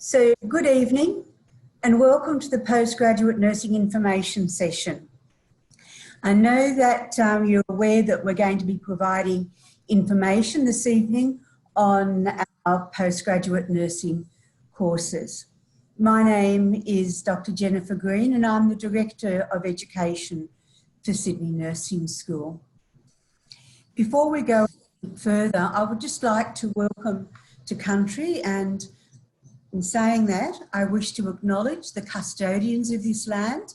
So good evening and welcome to the Postgraduate Nursing Information Session. I know that you're aware that we're going to be providing information this evening on our postgraduate nursing courses. My name is Dr. Jennifer Green and I'm the Director of Education for Sydney Nursing School. Before we go further, I would just like to welcome to country, and in saying that, I wish to acknowledge the custodians of this land,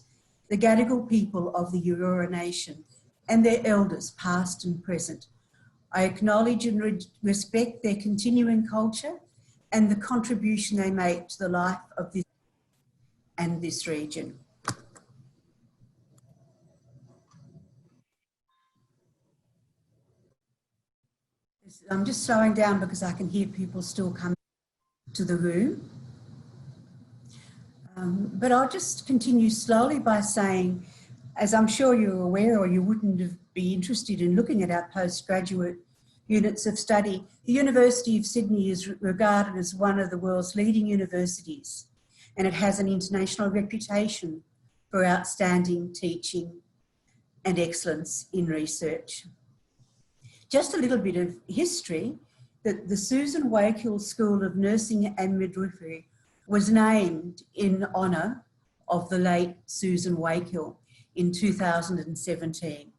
the Gadigal people of the Eora Nation, and their elders, past and present. I acknowledge and respect their continuing culture and the contribution they make to the life of this and this region. I'm just slowing down because I can hear people still coming to the room. But I'll just continue slowly by saying, as I'm sure you're aware or you wouldn't be interested in looking at our postgraduate units of study, the University of Sydney is regarded as one of the world's leading universities, and it has an international reputation for outstanding teaching and excellence in research. Just a little bit of history, that the Susan Wakehill School of Nursing and Midwifery was named in honour of the late Susan Wakehill in 2017.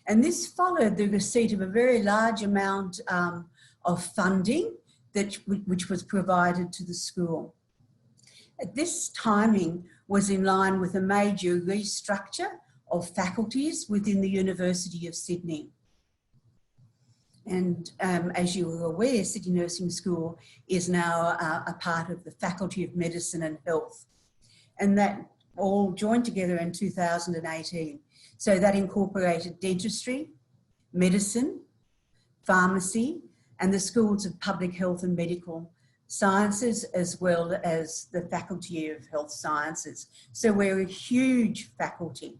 And this followed the receipt of a very large amount of funding which was provided to the school. This timing was in line with a major restructure of faculties within the University of Sydney. And as you are aware, Sydney Nursing School is now a part of the Faculty of Medicine and Health. And that all joined together in 2018. So that incorporated dentistry, medicine, pharmacy, and the schools of public health and medical sciences, as well as the Faculty of Health Sciences. So we're a huge faculty.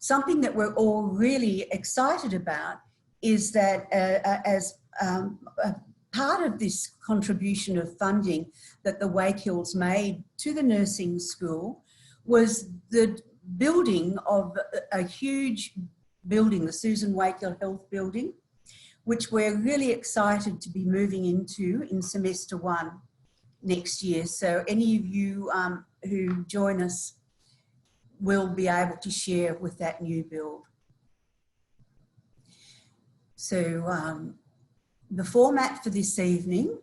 Something that we're all really excited about is that as a part of this contribution of funding that the Wakehills made to the nursing school was the building of a huge building, the Susan Wakehill Health Building, which we're really excited to be moving into in semester 1 next year. So any of you who join us will be able to share with that new build. So the format for this evening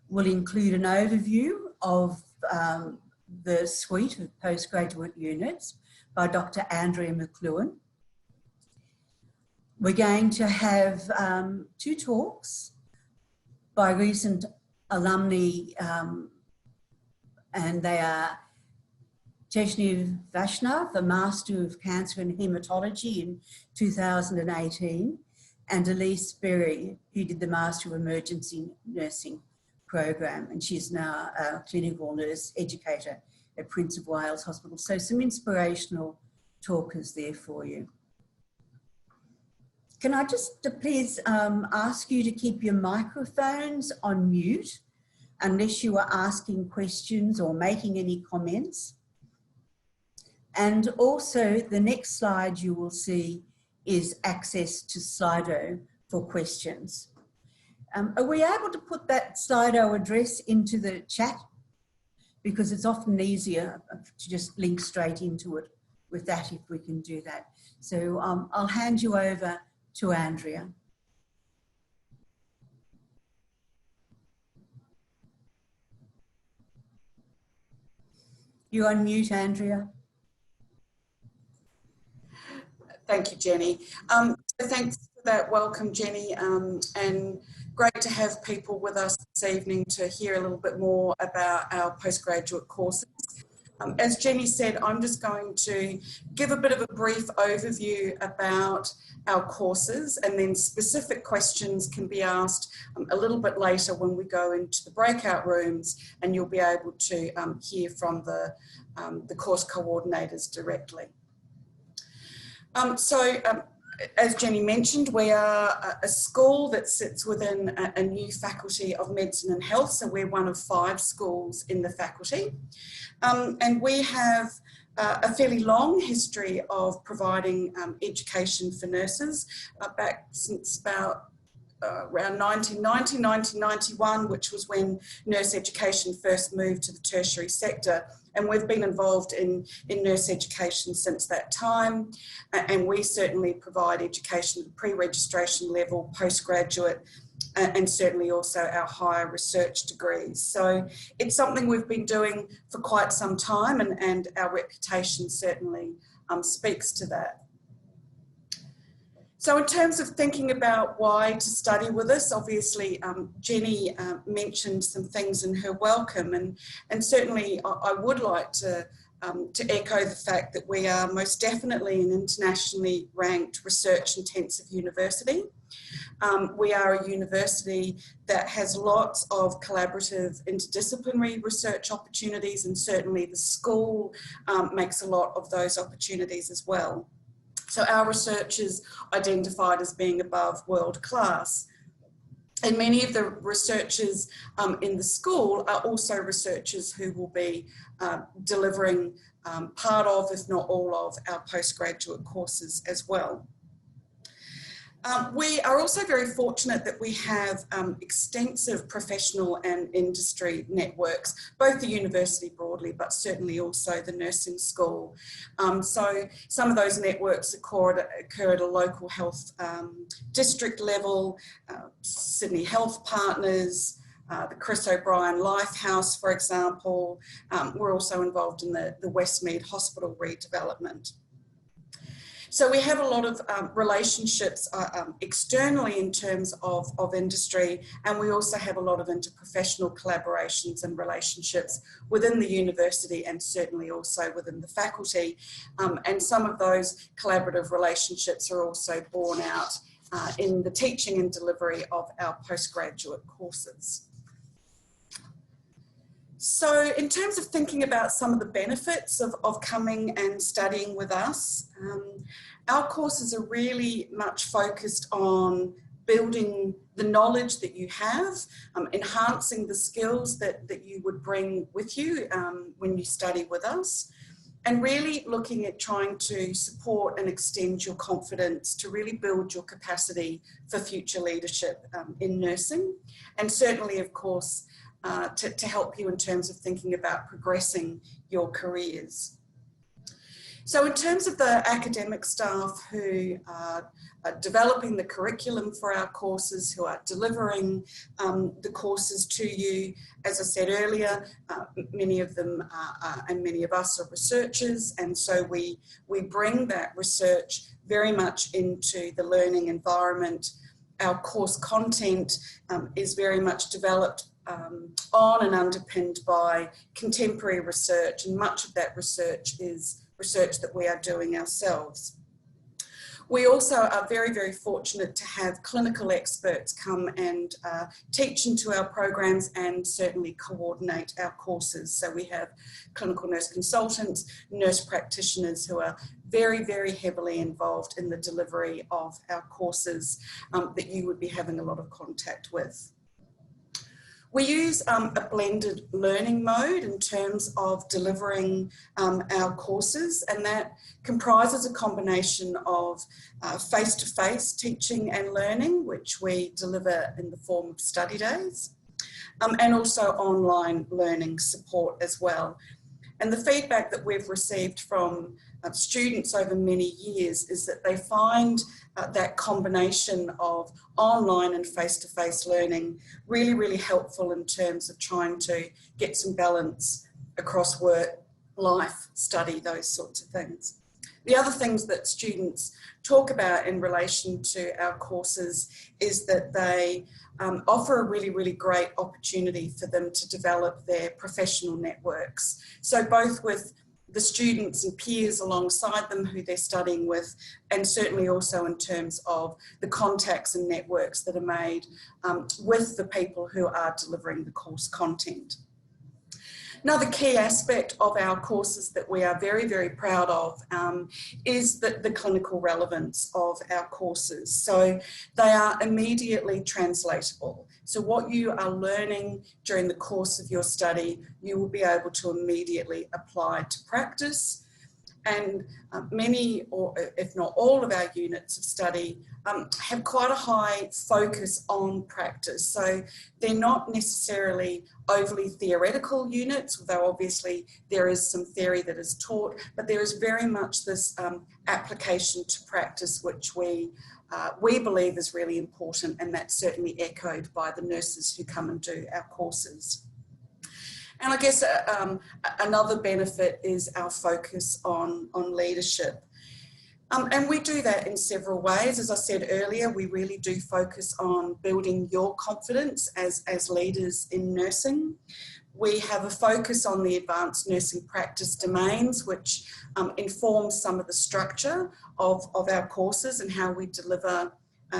will include an overview of the suite of postgraduate units by Dr. Andrea McLuhan. We're going to have 2 talks by recent alumni, and they are Tejneev Vaishnav, the Master of Cancer and Haematology in 2018, and Elise Berry, who did the Master of Emergency Nursing program, and she's now a clinical nurse educator at Prince of Wales Hospital. So some inspirational talkers there for you. Can I just please ask you to keep your microphones on mute unless you are asking questions or making any comments. And also the next slide you will see is access to Slido for questions. Are we able to put that Slido address into the chat? Because it's often easier to just link straight into it with that if we can do that. So I'll hand you over to Andrea. You're on mute, Andrea. Thank you, Jenny. So thanks for that welcome, Jenny, and great to have people with us this evening to hear a little bit more about our postgraduate courses. As Jenny said, I'm just going to give a bit of a brief overview about our courses, and then specific questions can be asked a little bit later when we go into the breakout rooms, and you'll be able to hear from the course coordinators directly. as Jenny mentioned, we are a school that sits within a new faculty of medicine and health, so we're one of 5 schools in the faculty. And we have a fairly long history of providing education for nurses, back since about around 1990, 1991, which was when nurse education first moved to the tertiary sector. And we've been involved in nurse education since that time. And we certainly provide education at the pre-registration level, postgraduate, and certainly also our higher research degrees. So it's something we've been doing for quite some time, and our reputation certainly speaks to that. So in terms of thinking about why to study with us, obviously Jenny mentioned some things in her welcome, and certainly I would like to echo the fact that we are most definitely an internationally ranked research intensive university. We are a university that has lots of collaborative interdisciplinary research opportunities, and certainly the school makes a lot of those opportunities as well. So our research is identified as being above world class. And many of the researchers in the school are also researchers who will be delivering part of, if not all of, our postgraduate courses as well. We are also very fortunate that we have extensive professional and industry networks, both the university broadly, but certainly also the nursing school. So some of those networks occur at a local health district level, Sydney Health Partners, the Chris O'Brien Lifehouse, for example. We're also involved in the Westmead Hospital redevelopment. So we have a lot of relationships externally in terms of industry, and we also have a lot of interprofessional collaborations and relationships within the university and certainly also within the faculty. And some of those collaborative relationships are also borne out in the teaching and delivery of our postgraduate courses. So in terms of thinking about some of the benefits of coming and studying with us, our courses are really much focused on building the knowledge that you have, enhancing the skills that you would bring with you when you study with us, and really looking at trying to support and extend your confidence to really build your capacity for future leadership in nursing, and certainly, of course, to help you in terms of thinking about progressing your careers. So in terms of the academic staff who are developing the curriculum for our courses, who are delivering the courses to you, as I said earlier, many of them and many of us are researchers, and so we bring that research very much into the learning environment. Our course content is very much developed on and underpinned by contemporary research, and much of that research is research that we are doing ourselves. We also are very, very fortunate to have clinical experts come and teach into our programs and certainly coordinate our courses. So we have clinical nurse consultants, nurse practitioners who are very, very heavily involved in the delivery of our courses that you would be having a lot of contact with. We use a blended learning mode in terms of delivering our courses, and that comprises a combination of face-to-face teaching and learning, which we deliver in the form of study days, and also online learning support as well. And the feedback that we've received from students over many years is that they find that combination of online and face-to-face learning really, really helpful in terms of trying to get some balance across work, life, study, those sorts of things. The other things that students talk about in relation to our courses is that they offer a really, really great opportunity for them to develop their professional networks. So both with the students and peers alongside them who they're studying with, and certainly also in terms of the contacts and networks that are made with the people who are delivering the course content. Another key aspect of our courses that we are very, very proud of is the clinical relevance of our courses. So they are immediately translatable. So what you are learning during the course of your study, you will be able to immediately apply to practice. And many, or if not all, of our units of study have quite a high focus on practice. So they're not necessarily overly theoretical units, although obviously there is some theory that is taught, but there is very much this application to practice, which we believe is really important, and that's certainly echoed by the nurses who come and do our courses. And I guess another benefit is our focus on leadership. And we do that in several ways. As I said earlier, we really do focus on building your confidence as leaders in nursing. We have a focus on the advanced nursing practice domains, which informs some of the structure of our courses and how we deliver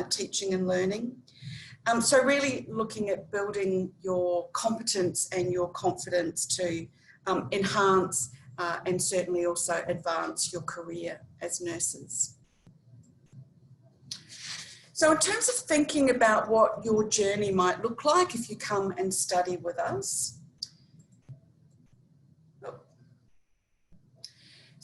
teaching and learning. So really looking at building your competence and your confidence to enhance and certainly also advance your career as nurses. So in terms of thinking about what your journey might look like if you come and study with us.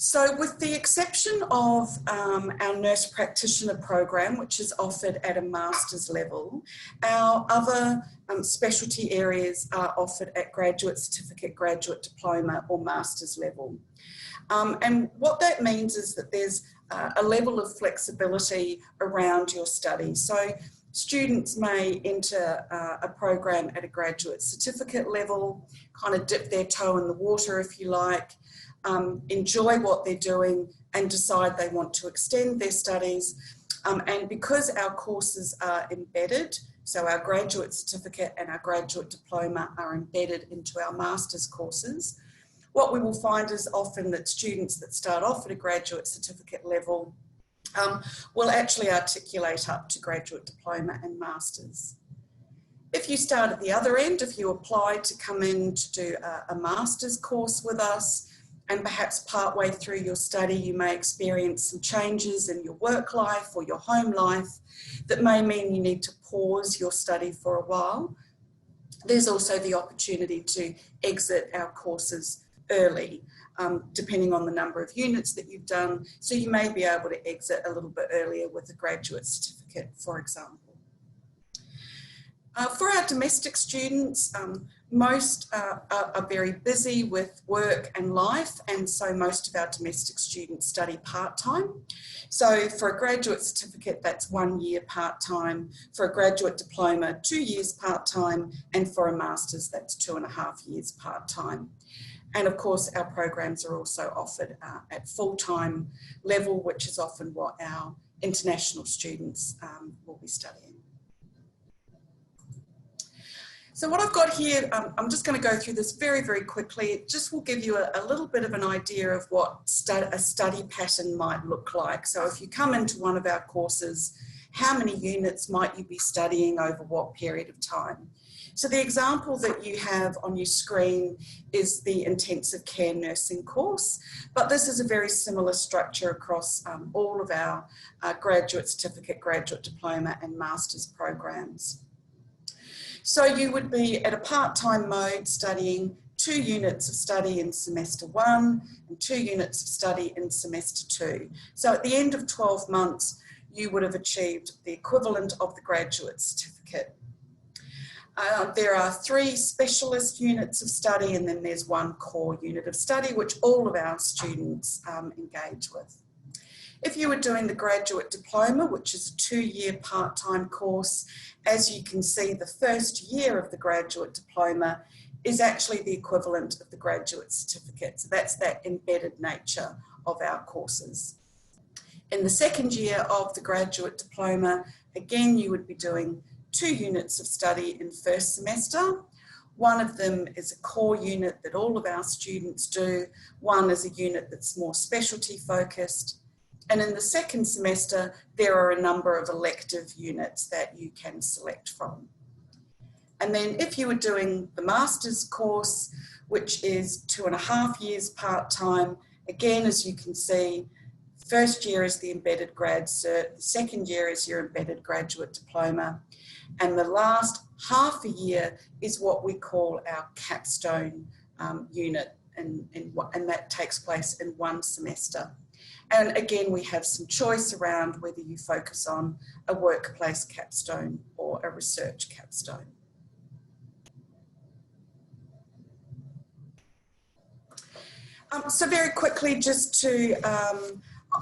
So with the exception of our nurse practitioner program, which is offered at a master's level, our other specialty areas are offered at graduate certificate, graduate diploma or master's level. And what that means is that there's a level of flexibility around your study. So students may enter a program at a graduate certificate level, kind of dip their toe in the water if you like, enjoy what they're doing and decide they want to extend their studies. And because our courses are embedded, so our graduate certificate and our graduate diploma are embedded into our master's courses, what we will find is often that students that start off at a graduate certificate level will actually articulate up to graduate diploma and masters. If you start at the other end, if you apply to come in to do a master's course with us, and perhaps partway through your study you may experience some changes in your work life or your home life that may mean you need to pause your study for a while, there's also the opportunity to exit our courses early, depending on the number of units that you've done. So you may be able to exit a little bit earlier with a graduate certificate, for example. For our domestic students, most are very busy with work and life, and so most of our domestic students study part-time. So for a graduate certificate, that's 1 year part-time. For a graduate diploma, 2 years part-time, and for a master's, that's 2.5 years part-time. And of course, our programs are also offered at full-time level, which is often what our international students will be studying. So what I've got here, I'm just going to go through this very, very quickly. It just will give you a little bit of an idea of what a study pattern might look like. So if you come into one of our courses, how many units might you be studying over what period of time? So the example that you have on your screen is the intensive care nursing course, but this is a very similar structure across all of our graduate certificate, graduate diploma and master's programs. So you would be at a part-time mode studying 2 units of study in semester 1 and 2 units of study in semester 2. So at the end of 12 months, you would have achieved the equivalent of the graduate certificate. There are 3 specialist units of study, and then there's 1 core unit of study, which all of our students engage with. If you were doing the graduate diploma, which is a 2-year part-time course, as you can see, the first year of the graduate diploma is actually the equivalent of the graduate certificate. So that's that embedded nature of our courses. In the second year of the graduate diploma, again, you would be doing 2 units of study in first semester. One of them is a core unit that all of our students do. One is a unit that's more specialty focused. And in the second semester, there are a number of elective units that you can select from. And then if you were doing the master's course, which is 2.5 years part-time, again, as you can see, first year is the embedded grad cert, the second year is your embedded graduate diploma, and the last half a year is what we call our capstone unit, and that takes place in 1 semester. And again, we have some choice around whether you focus on a workplace capstone or a research capstone. So very quickly, just to,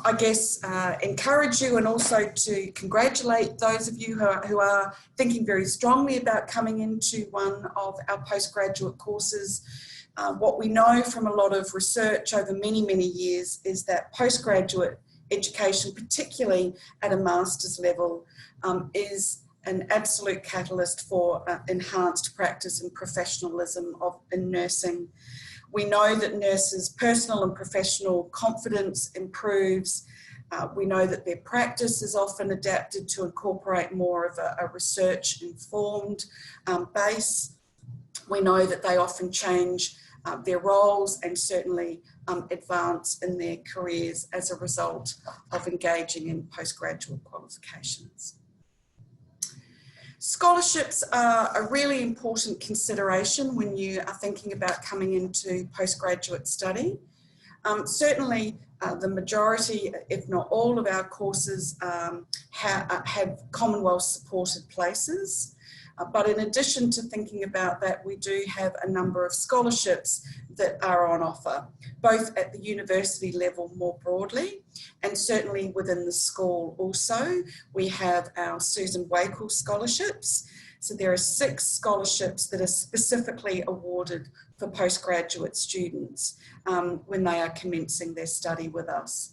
I guess, encourage you and also to congratulate those of you who are thinking very strongly about coming into one of our postgraduate courses. What we know from a lot of research over many, many years is that postgraduate education, particularly at a master's level, is an absolute catalyst for enhanced practice and professionalism in nursing. We know that nurses' personal and professional confidence improves. We know that their practice is often adapted to incorporate more of a research-informed base. We know that they often change their roles and certainly advance in their careers as a result of engaging in postgraduate qualifications. Scholarships are a really important consideration when you are thinking about coming into postgraduate study. Certainly the majority, if not all of our courses have Commonwealth supported places. But in addition to thinking about that, we do have a number of scholarships that are on offer, both at the university level more broadly, and certainly within the school also. We have our Susan Wakell scholarships. So there are 6 scholarships that are specifically awarded for postgraduate students when they are commencing their study with us.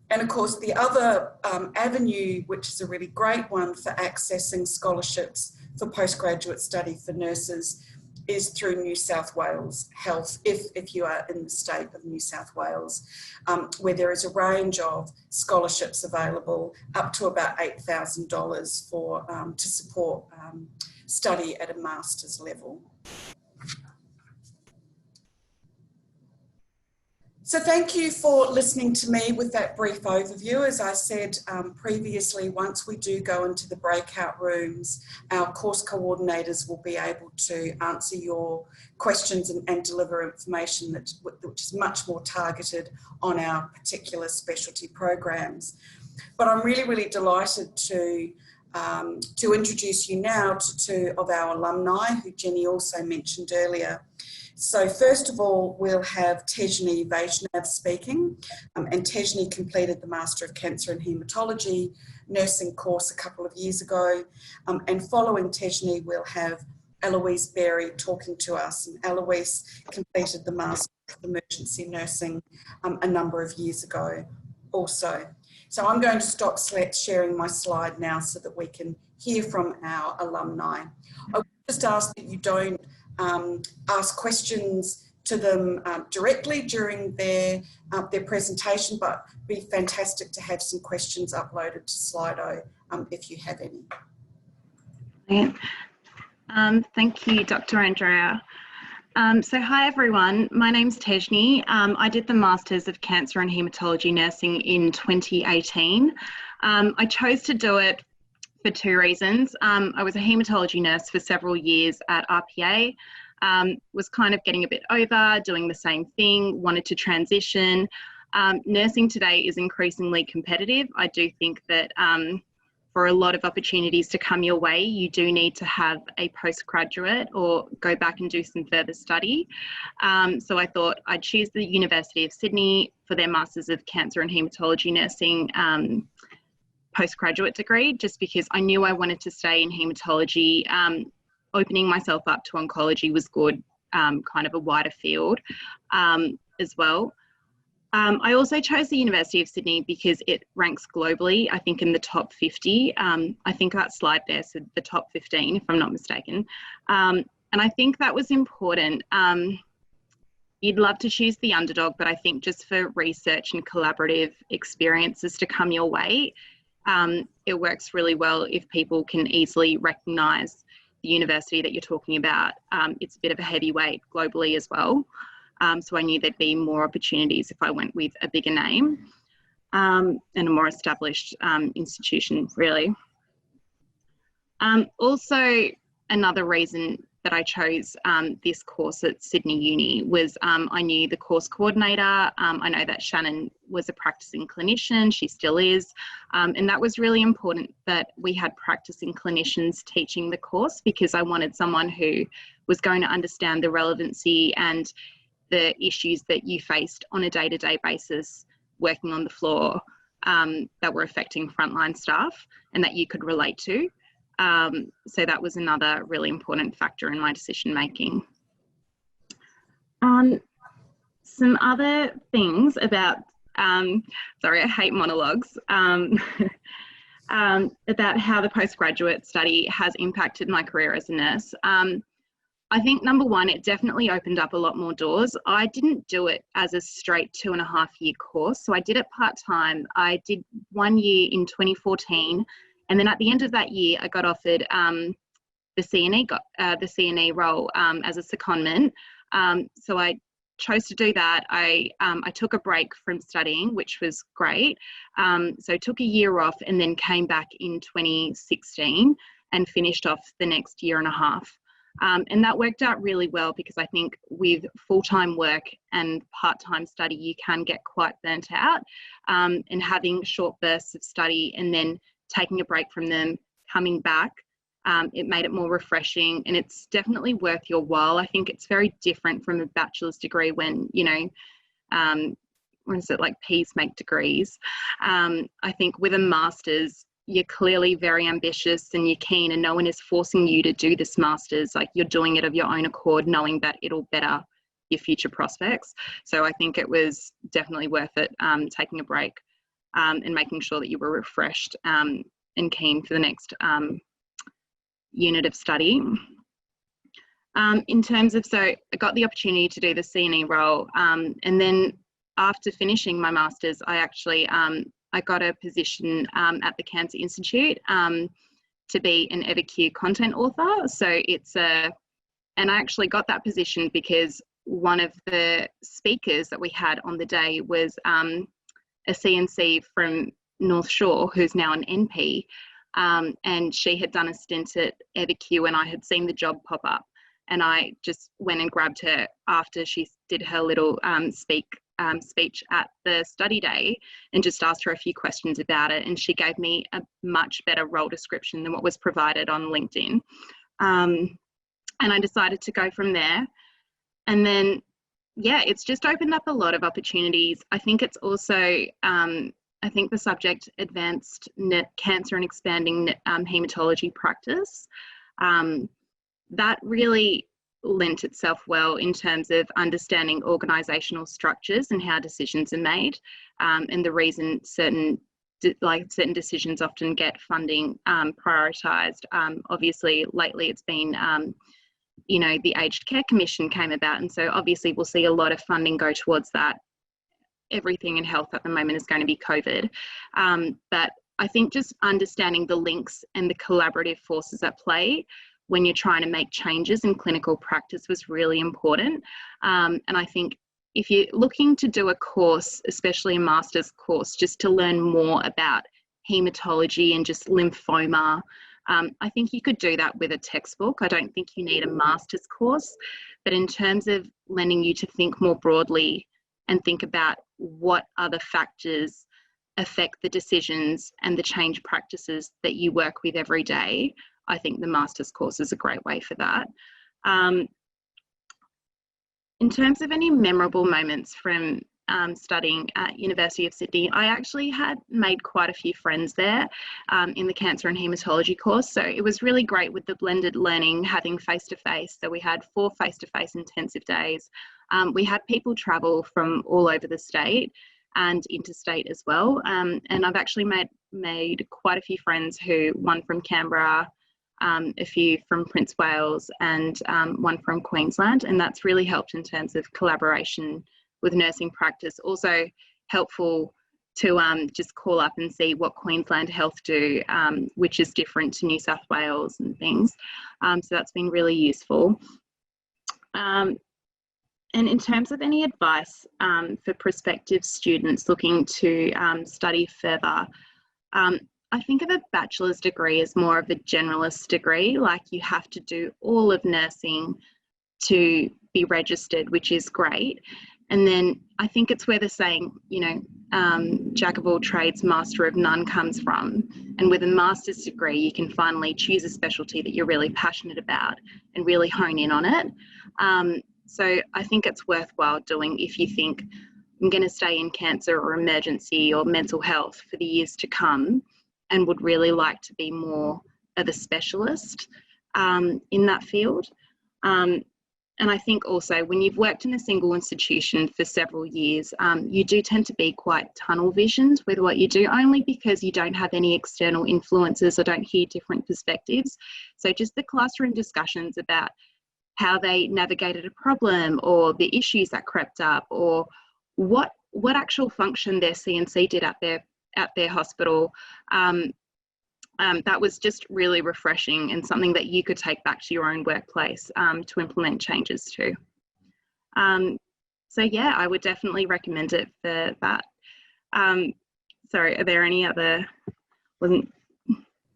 And of course, the other avenue, which is a really great one for accessing scholarships for postgraduate study for nurses, is through New South Wales Health, if you are in the state of New South Wales, where there is a range of scholarships available up to about $8,000 for to support study at a master's level. So thank you for listening to me with that brief overview. As I said previously, once we do go into the breakout rooms, our course coordinators will be able to answer your questions and deliver information which is much more targeted on our particular specialty programs. But I'm really, really delighted to introduce you now to 2 of our alumni, who Jenny also mentioned earlier. So first of all, we'll have Tejni Vaishnav speaking, and Tejni completed the Master of Cancer and Haematology nursing course a couple of years ago, and following Tejni, we'll have Eloise Berry talking to us, and Eloise completed the Master of Emergency Nursing a number of years ago also. So I'm going to stop sharing my slide now so that we can hear from our alumni. I would just ask that you don't ask questions to them directly during their presentation, but be fantastic to have some questions uploaded to Slido if you have any. Thank you, Dr. Andrea. So hi everyone, my name's Tejni. I did the Masters of Cancer and Haematology Nursing in 2018. I chose to do it for 2 reasons. I was a haematology nurse for several years at RPA, was kind of getting a bit over, doing the same thing, wanted to transition. Nursing today is increasingly competitive. I do think that for a lot of opportunities to come your way, you do need to have a postgraduate or go back and do some further study. So I thought I'd choose the University of Sydney for their Masters of Cancer and Haematology Nursing postgraduate degree, just because I knew I wanted to stay in haematology. Opening myself up to oncology was good, kind of a wider field as well. I also chose the University of Sydney because it ranks globally, I think in the top 50. I think that slide there said the top 15, if I'm not mistaken. And I think that was important. You'd love to choose the underdog, but I think just for research and collaborative experiences to come your way, it works really well if people can easily recognise the university that you're talking about, it's a bit of a heavyweight globally as well. So I knew there'd be more opportunities if I went with a bigger name and a more established institution, really. Also, another reason that I chose this course at Sydney Uni was I knew the course coordinator. I know that Shannon was a practicing clinician, she still is, and that was really important that we had practicing clinicians teaching the course, because I wanted someone who was going to understand the relevancy and the issues that you faced on a day-to-day basis working on the floor that were affecting frontline staff and that you could relate to. So that was another really important factor in my decision making. Some other things about, sorry, I hate monologues, about how the postgraduate study has impacted my career as a nurse. I think number one, it definitely opened up a lot more doors. I didn't do it as a straight 2.5-year course. So I did it part-time. I did 1 year in 2014. And then at the end of that year, I got offered the CNE role as a secondment. So I chose to do that. I took a break from studying, which was great. So took a year off and then came back in 2016 and finished off the next 1.5 years. And that worked out really well, because I think with full-time work and part-time study, you can get quite burnt out, and having short bursts of study and then taking a break from them, coming back, it made it more refreshing, and it's definitely worth your while. I think it's very different from a bachelor's degree when, you know, what is it, like peas make degrees. I think with a master's, you're clearly very ambitious and you're keen, and no one is forcing you to do this master's. Like, you're doing it of your own accord, knowing that it'll better your future prospects. So I think it was definitely worth it, taking a break and making sure that you were refreshed and keen for the next unit of study. In terms of, so I got the opportunity to do the CNE role, and then after finishing my master's, I actually I got a position at the Cancer Institute to be an EverQ content author. So it's and I actually got that position because one of the speakers that we had on the day was a CNC from North Shore, who's now an NP, and she had done a stint at EverQ, and I had seen the job pop up, and I just went and grabbed her after she did her little speech at the study day and just asked her a few questions about it, and she gave me a much better role description than what was provided on LinkedIn, and I decided to go from there. And then, yeah, it's just opened up a lot of opportunities. I think it's also I think the subject advanced cancer and expanding haematology practice, that really lent itself well in terms of understanding organisational structures and how decisions are made, and the reason certain decisions often get funding prioritised. Obviously, lately it's been, you know, the Aged Care Commission came about, and so obviously we'll see a lot of funding go towards that. Everything in health at the moment is going to be COVID, but I think just understanding the links and the collaborative forces at play when you're trying to make changes in clinical practice was really important. And I think if you're looking to do a course, especially a master's course, just to learn more about haematology and just lymphoma, I think you could do that with a textbook. I don't think you need a master's course, but in terms of lending you to think more broadly and think about what other factors affect the decisions and the change practices that you work with every day, I think the master's course is a great way for that. In terms of any memorable moments from studying at University of Sydney, I actually had made quite a few friends there in the cancer and haematology course. So it was really great with the blended learning, having face-to-face. So we had 4 face-to-face intensive days. We had people travel from all over the state and interstate as well. And I've actually made quite a few friends one from Canberra, a few from Prince Wales, and one from Queensland. And that's really helped in terms of collaboration with nursing practice. Also helpful just call up and see what Queensland Health do, which is different to New South Wales and things. So that's been really useful. And in terms of any advice for prospective students looking to study further, I think of a bachelor's degree as more of a generalist degree, like you have to do all of nursing to be registered, which is great. And then I think it's where the saying, you know, jack of all trades, master of none comes from. And with a master's degree, you can finally choose a specialty that you're really passionate about and really hone in on it. So I think it's worthwhile doing if you think I'm going to stay in cancer or emergency or mental health for the years to come and would really like to be more of a specialist in that field. And I think also when you've worked in a single institution for several years, you do tend to be quite tunnel visioned with what you do, only because you don't have any external influences or don't hear different perspectives. So just the classroom discussions about how they navigated a problem or the issues that crept up or what actual function their CNC did at their hospital, that was just really refreshing and something that you could take back to your own workplace to implement changes to. So yeah, I would definitely recommend it for that. Sorry, are there any other, wasn't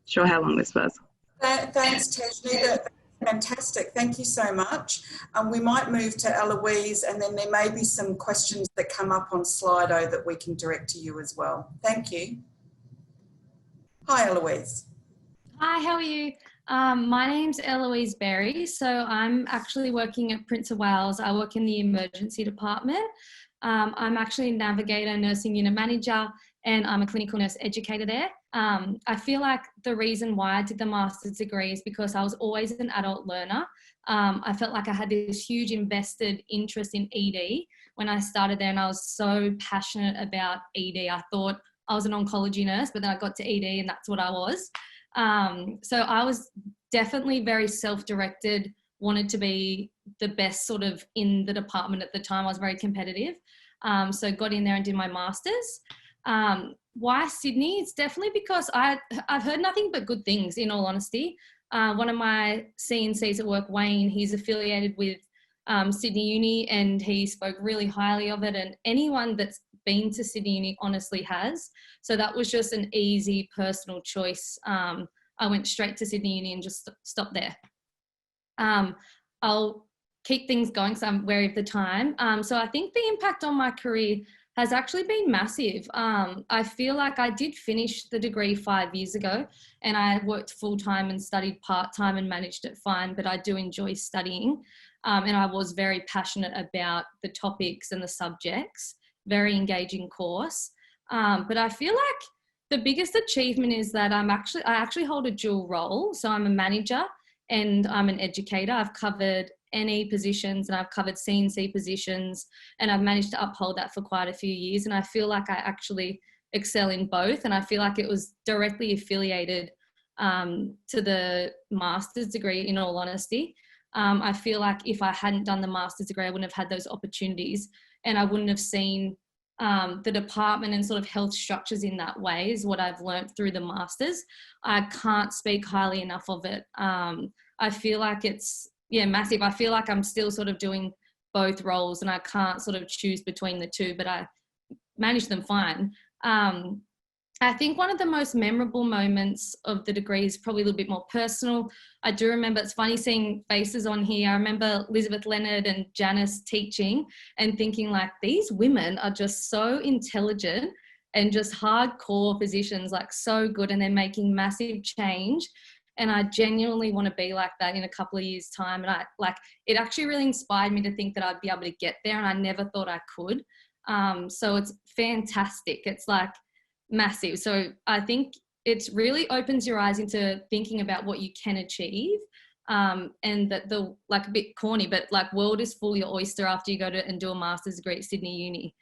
sure how long this was. Thanks, Tejni. That's fantastic. Thank you so much. We might move to Eloise, and then there may be some questions that come up on Slido that we can direct to you as well. Thank you. Hi, Eloise. Hi, how are you? My name's Eloise Berry. So I'm actually working at Prince of Wales. I work in the emergency department. I'm actually a navigator, nursing unit manager, and I'm a clinical nurse educator there. I feel like the reason why I did the master's degree is because I was always an adult learner. I felt like I had this huge invested interest in ED when I started there, and I was so passionate about ED. I thought I was an oncology nurse, but then I got to ED and that's what I was. So I was definitely very self-directed, wanted to be the best sort of in the department at the time. I was very competitive. So got in there and did my master's. Why Sydney? It's definitely because I've heard nothing but good things, in all honesty. One of my CNCs at work, Wayne, he's affiliated with Sydney Uni, and he spoke really highly of it, and anyone that's been to Sydney Uni honestly has. So that was just an easy personal choice. I went straight to Sydney Uni and just stopped there. I'll keep things going because I'm wary of the time. So I think the impact on my career has actually been massive. I feel like I did finish the degree 5 years ago, and I worked full-time and studied part-time and managed it fine, but I do enjoy studying. And I was very passionate about the topics and the subjects, very engaging course. But I feel like the biggest achievement is that I actually hold a dual role. So I'm a manager and I'm an educator. I've covered NE positions and I've covered CNC positions, and I've managed to uphold that for quite a few years. And I feel like I actually excel in both. And I feel like it was directly affiliated to the master's degree, in all honesty. I feel like if I hadn't done the master's degree, I wouldn't have had those opportunities, and I wouldn't have seen the department and sort of health structures in that way, is what I've learned through the master's. I can't speak highly enough of it. I feel like it's, massive. I feel like I'm still sort of doing both roles, and I can't sort of choose between the two, but I manage them fine. I think one of the most memorable moments of the degree is probably a little bit more personal. I do remember, it's funny seeing faces on here. I remember Elizabeth Leonard and Janice teaching and thinking like, these women are just so intelligent and just hardcore physicians, like so good, and they're making massive change. And I genuinely want to be like that in a couple of years' time. And it actually really inspired me to think that I'd be able to get there, and I never thought I could. So it's fantastic. It's like massive. So I think it really opens your eyes into thinking about what you can achieve. And that like a bit corny, but like world is full your oyster after you go to and do a master's degree at Sydney Uni.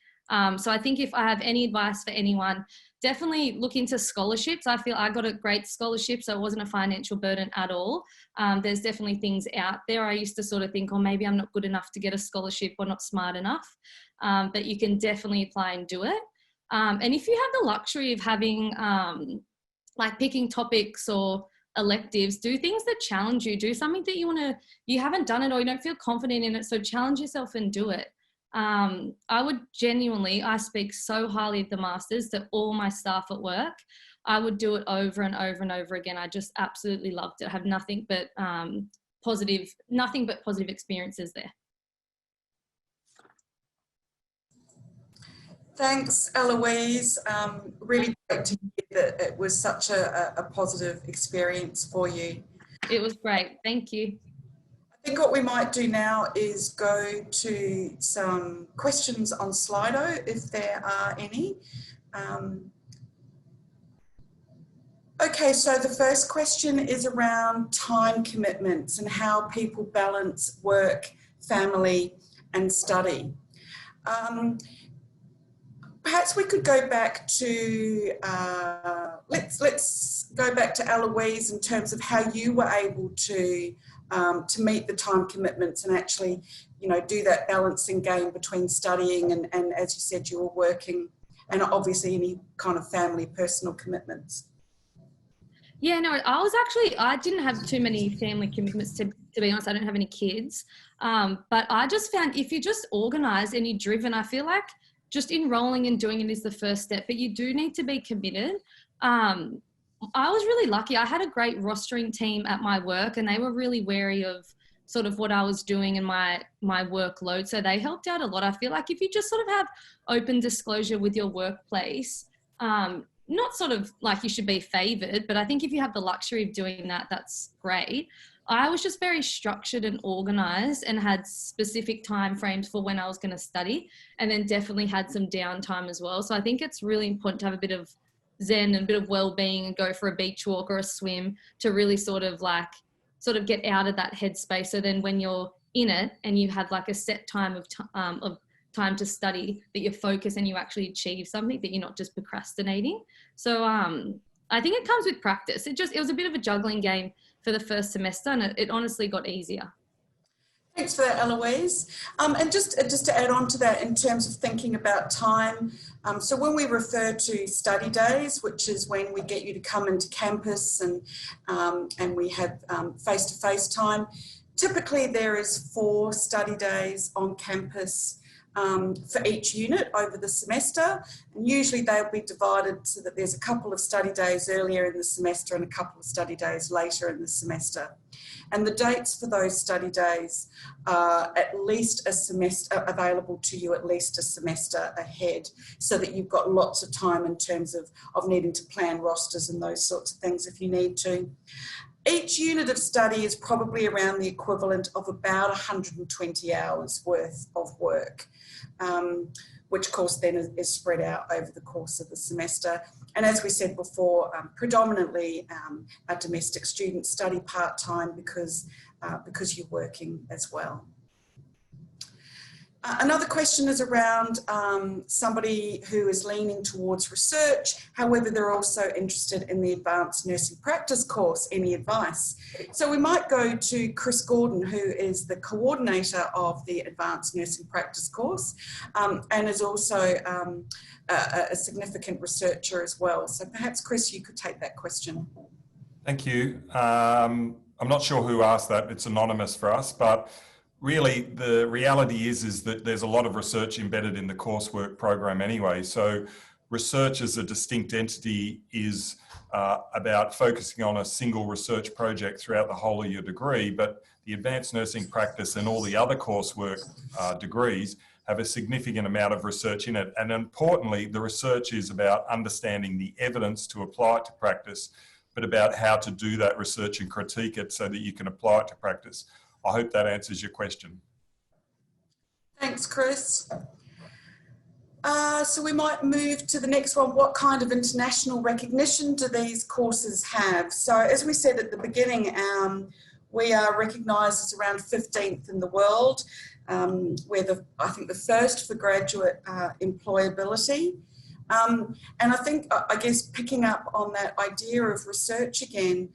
So I think if I have any advice for anyone, definitely look into scholarships. I feel I got a great scholarship, so it wasn't a financial burden at all. There's definitely things out there. I used to sort of think, oh, maybe I'm not good enough to get a scholarship or not smart enough, but you can definitely apply and do it. And if you have the luxury of having like picking topics or electives, do things that challenge you, do something that you haven't done it or you don't feel confident in it, so challenge yourself and do it. I speak so highly of the Masters that all my staff at work, I would do it over and over and over again. I just absolutely loved it. I have nothing but positive experiences there. Thanks, Eloise. Really great to hear that it was such a positive experience for you. It was great. Thank you. I think what we might do now is go to some questions on Slido, if there are any. Okay, so the first question is around time commitments and how people balance work, family, and study. Perhaps we could go back to, let's go back to Eloise in terms of how you were able to meet the time commitments and actually, do that balancing game between studying and as you said, you were working, and obviously any kind of family, personal commitments. Yeah, no, I didn't have too many family commitments, to be honest. I don't have any kids. But I just found if you're just organised and you're driven, I feel like just enrolling and doing it is the first step, but you do need to be committed. I was really lucky. I had a great rostering team at my work and they were really wary of sort of what I was doing and my workload. So they helped out a lot. I feel like if you just sort of have open disclosure with your workplace, not sort of like you should be favoured, but I think if you have the luxury of doing that, that's great. I was just very structured and organised and had specific time frames for when I was going to study, and then definitely had some downtime as well. So I think it's really important to have a bit of zen and a bit of well-being and go for a beach walk or a swim to really sort of get out of that headspace. So then when you're in it and you have like a set time of time to study, that you focus and you actually achieve something, that you're not just procrastinating. So I think it comes with practice. It was a bit of a juggling game for the first semester, and it honestly got easier. Thanks for that, Eloise. And just to add on to that in terms of thinking about time, so when we refer to study days, which is when we get you to come into campus and we have face-to-face time, typically there is 4 study days on campus for each unit over the semester, and usually they'll be divided so that there's a couple of study days earlier in the semester and a couple of study days later in the semester. And the dates for those study days are at least a semester available to you, at least a semester ahead, so that you've got lots of time in terms of needing to plan rosters and those sorts of things if you need to. Each unit of study is probably around the equivalent of about 120 hours worth of work, which of course then is spread out over the course of the semester. And as we said before, predominantly our domestic students study part-time because you're working as well. Another question is around somebody who is leaning towards research, however they're also interested in the advanced nursing practice course. Any advice? So we might go to Chris Gordon, who is the coordinator of the advanced nursing practice course and is also a significant researcher as well. So perhaps Chris, you could take that question. Thank you. I'm not sure who asked that. It's anonymous for us, but really, the reality is that there's a lot of research embedded in the coursework program anyway. So research as a distinct entity is about focusing on a single research project throughout the whole of your degree, but the advanced nursing practice and all the other coursework degrees have a significant amount of research in it. And importantly, the research is about understanding the evidence to apply it to practice, but about how to do that research and critique it so that you can apply it to practice. I hope that answers your question. Thanks, Chris. So we might move to the next one. What kind of international recognition do these courses have? So as we said at the beginning, we are recognised as around 15th in the world. We're I think the first for graduate employability. And I guess picking up on that idea of research again,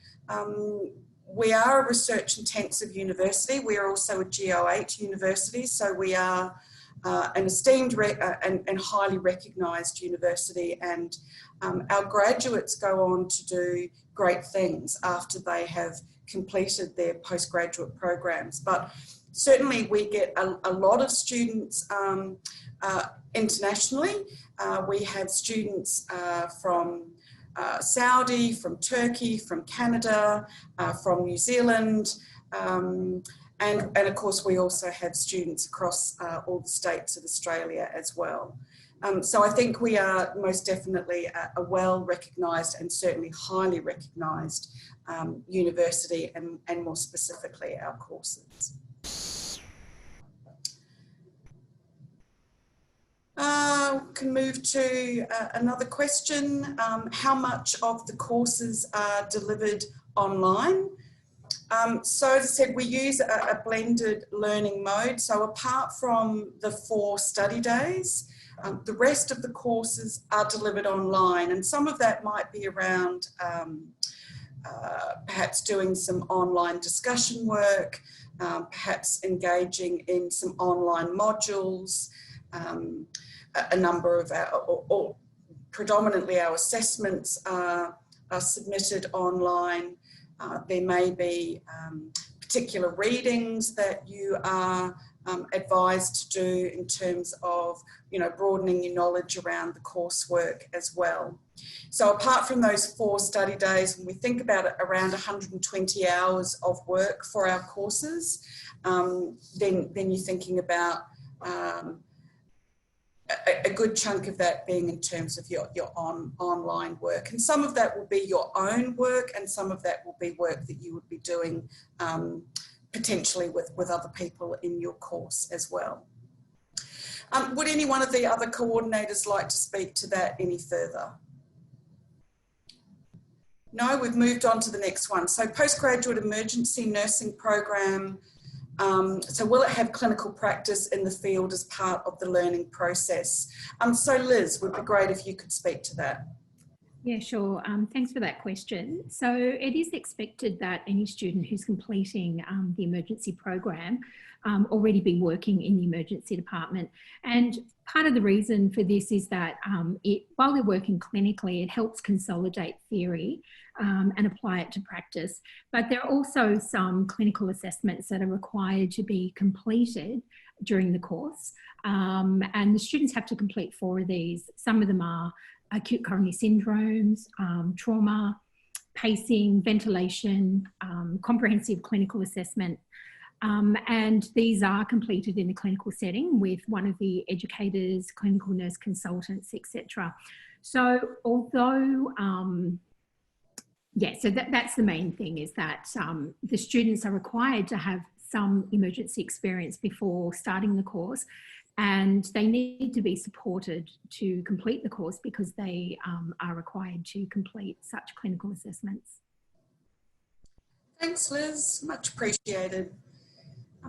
we are a research intensive university. We are also a GO8 university, so we are an esteemed and highly recognised university, and our graduates go on to do great things after they have completed their postgraduate programs. But certainly we get a lot of students internationally. We have students from Saudi, from Turkey, from Canada, from New Zealand, and of course we also have students across all the states of Australia as well. So I think we are most definitely a well recognised and certainly highly recognised university, and more specifically our courses. Can move to another question. How much of the courses are delivered online? So as I said, we use a blended learning mode. So apart from the 4 study days, the rest of the courses are delivered online, and some of that might be around perhaps doing some online discussion work, perhaps engaging in some online modules. A number of or predominantly our assessments are submitted online. There may be particular readings that you are advised to do in terms of, broadening your knowledge around the coursework as well. So apart from those 4 study days, when we think about it, around 120 hours of work for our courses, then you're thinking about a good chunk of that being in terms of your online work. And some of that will be your own work, and some of that will be work that you would be doing potentially with other people in your course as well. Would any one of the other coordinators like to speak to that any further? No, we've moved on to the next one. So postgraduate emergency nursing program. So will it have clinical practice in the field as part of the learning process? So Liz, would be great if you could speak to that. Yeah, sure. Thanks for that question. So it is expected that any student who's completing the emergency program already be working in the emergency department. And part of the reason for this is that while they're working clinically, it helps consolidate theory and apply it to practice. But there are also some clinical assessments that are required to be completed during the course. And the students have to complete 4 of these. Some of them are acute coronary syndromes, trauma, pacing, ventilation, comprehensive clinical assessment. And these are completed in a clinical setting with one of the educators, clinical nurse consultants, etc. So although, so that's the main thing, is that the students are required to have some emergency experience before starting the course, and they need to be supported to complete the course because they are required to complete such clinical assessments. Thanks, Liz. Much appreciated.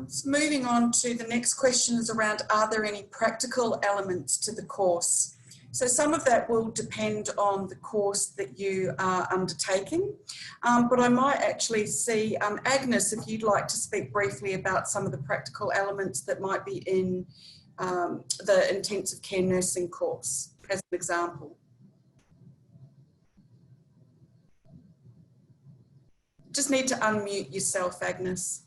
So moving on to the next question is around, are there any practical elements to the course? So some of that will depend on the course that you are undertaking, but I might actually see, Agnes, if you'd like to speak briefly about some of the practical elements that might be in the intensive care nursing course, as an example. Just need to unmute yourself, Agnes.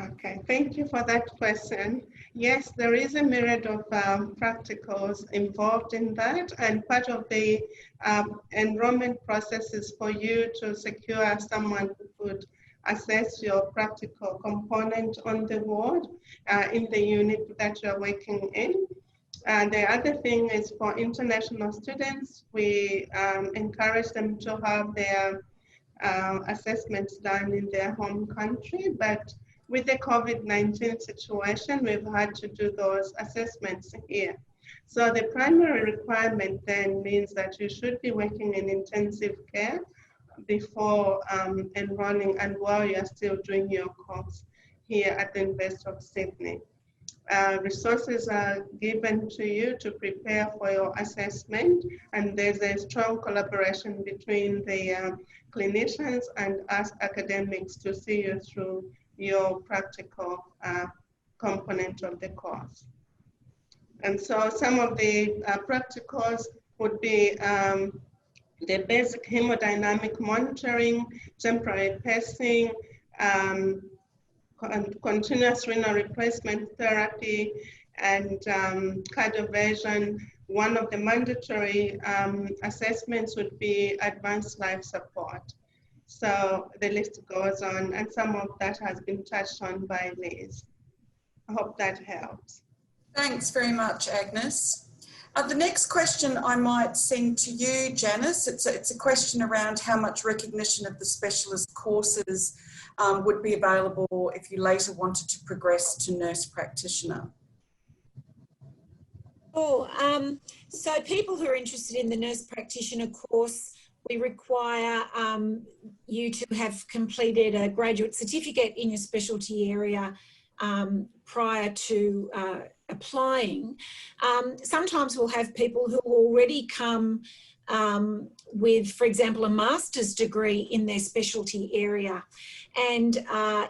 Okay, thank you for that question. Yes, there is a myriad of practicals involved in that, and part of the enrollment process is for you to secure someone who could assess your practical component on the ward in the unit that you're working in. The other thing is for international students, we encourage them to have their assessments done in their home country, but with the COVID-19 situation, we've had to do those assessments here. So the primary requirement then means that you should be working in intensive care before enrolling and while you're still doing your course here at the University of Sydney. resources are given to you to prepare for your assessment, and there's a strong collaboration between the clinicians and us academics to see you through your practical component of the course. And so some of the practicals would be the basic hemodynamic monitoring, temporary pacing, continuous renal replacement therapy, and cardioversion. One of the mandatory assessments would be advanced life support. So the list goes on, and some of that has been touched on by Liz. I hope that helps. Thanks very much, Agnes. The next question I might send to you, Janice. It's a question around how much recognition of the specialist courses would be available if you later wanted to progress to nurse practitioner. Oh, so people who are interested in the nurse practitioner course, we require you to have completed a graduate certificate in your specialty area prior to applying. Sometimes we'll have people who already come with, for example, a master's degree in their specialty area. And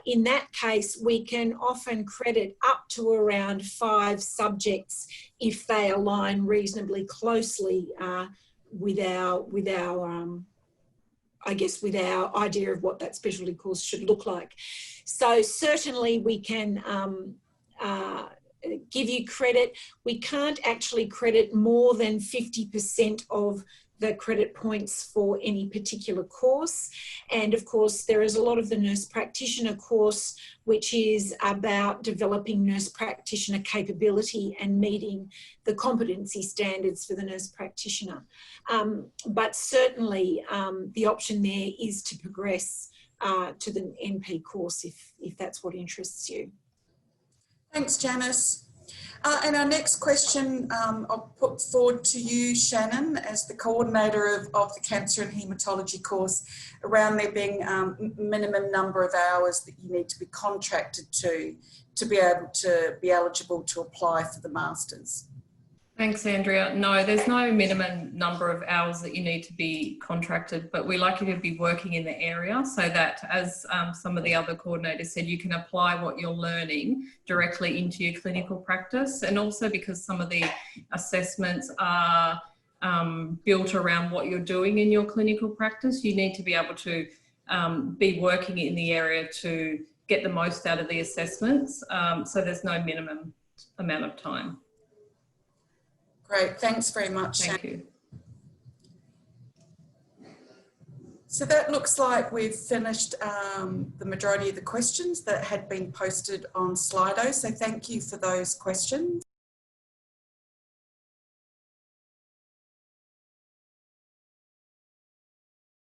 in that case, we can often credit up to around 5 subjects if they align reasonably closely with our I guess, with our idea of what that specialty course should look like. So certainly we can give you credit. We can't actually credit more than 50% of the credit points for any particular course. And of course, there is a lot of the nurse practitioner course, which is about developing nurse practitioner capability and meeting the competency standards for the nurse practitioner. But certainly the option there is to progress to the NP course if that's what interests you. Thanks, Janice. And our next question I'll put forward to you, Shannon, as the coordinator of the Cancer and Haematology course, around there being minimum number of hours that you need to be contracted to be able to be eligible to apply for the Masters. Thanks, Andrea. No, there's no minimum number of hours that you need to be contracted, but we like you to be working in the area so that, as some of the other coordinators said, you can apply what you're learning directly into your clinical practice. And also because some of the assessments are built around what you're doing in your clinical practice, you need to be able to be working in the area to get the most out of the assessments. So there's no minimum amount of time. Great, thanks very much. Thank you. So that looks like we've finished the majority of the questions that had been posted on Slido. So thank you for those questions.